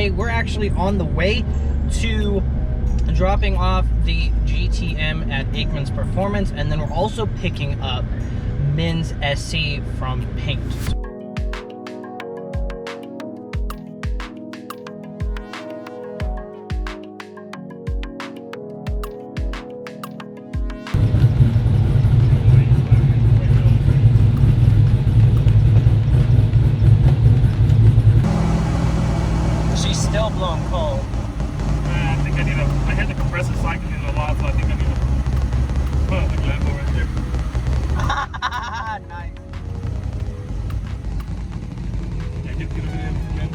today we're actually on the way to dropping off the GTM at Aikman's Performance, and then we're also picking up Min's SC from Paint. She's still blowing cold. I think I need a, I had the compressor cycling in a lot, so I think I need to put the level right there. Nice. Yeah, get a bit in, man.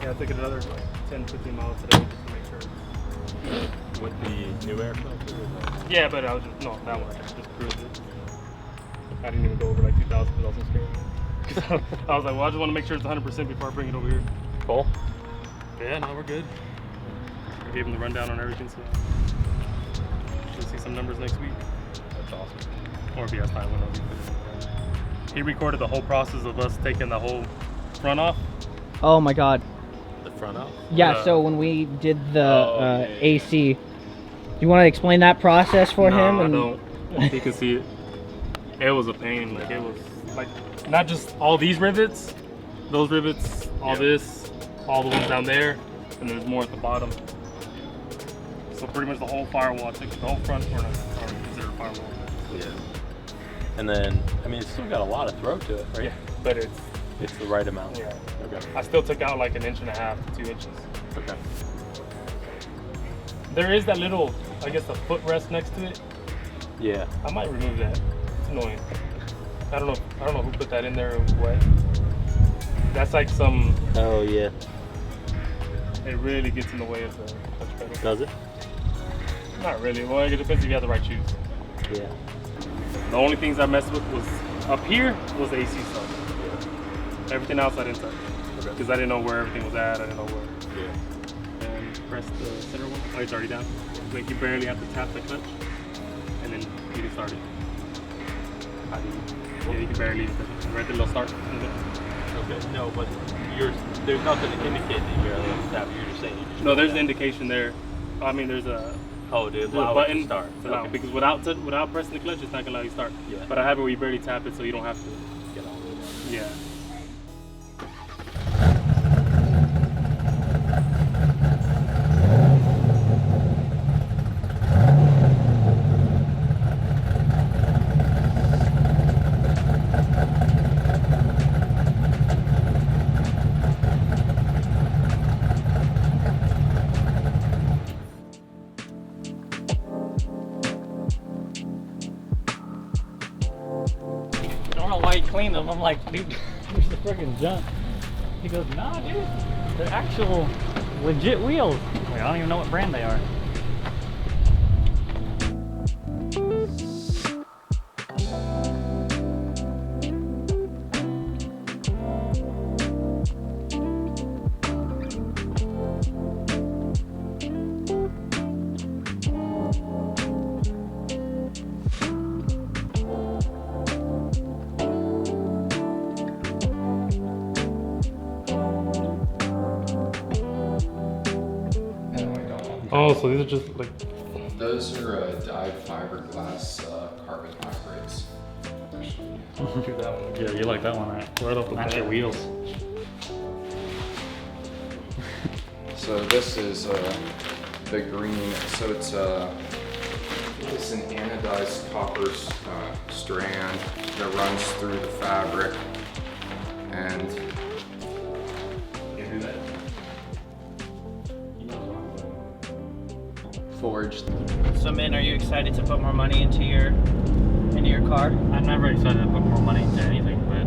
Yeah, I took it another like 10, 15 miles today just to make sure. With the new air filter? Yeah, but I was just, no, that one, I just cruised it. I didn't even go over like 2,000 because I was so scared. I was like, well, I just want to make sure it's 100% before I bring it over here. Cool. But yeah, no, we're good. I gave him the rundown on everything, so should see some numbers next week. That's awesome. Or if he has time, when he recorded the whole process of us taking the whole front off. Oh my god. The front out? Yeah, so when we did the yeah. AC, do you want to explain that process for him? I don't. He can see it. It was a pain. Like, it was like not just all these rivets, those rivets, all this, all the ones down there, and there's more at the bottom. So pretty much the whole firewall, I think the whole front corner are considered a firewall. Yeah. And then, I mean, it's still got a lot of throw to it, right? Yeah, but It's the right amount. yeah. Okay. I still took out like 1.5 to 2 inches. Okay. There is that little, I guess, the footrest next to it. Yeah. I might remove that. It's annoying. I don't know who put that in there or what. That's like some. Oh, yeah. It really gets in the way of the clutch pedal. Does it? Not really. Well, it depends if you have the right shoes. Yeah. The only things I messed with was up here was the AC stuff. Yeah. Everything else I didn't touch Okay. because I didn't know where everything was at. I didn't know where. Yeah. And press the center one. Oh, it's already down. Like you barely have to tap the clutch, and then you can start it. How do you? Yeah, you can barely even touch it. Right, the little start. Okay. No, but there's nothing to indicate that you're tap. You're just saying you just. No, there's an indication there. I mean, there's a. Oh, dude. There's a button to start. to allow, because without pressing the clutch, it's not gonna allow you to start. Yeah. But I have it where you barely tap it, so you don't have to. Get all the way down. Yeah. I don't know why he cleaned them. I'm like, dude, there's the freaking junk. He goes, nah, dude, they're actual legit wheels. Like, I don't even know what brand they are. Oh, so these are just like. Those are dyed fiberglass carbon hybrids. Yeah, you like that one, right off the Match your bat. wheels. So this is the green. So it's an anodized copper strand that runs through the fabric, and You do that. forged. So, Min, are you excited to put more money into your car? I'm never excited to put more money into anything, but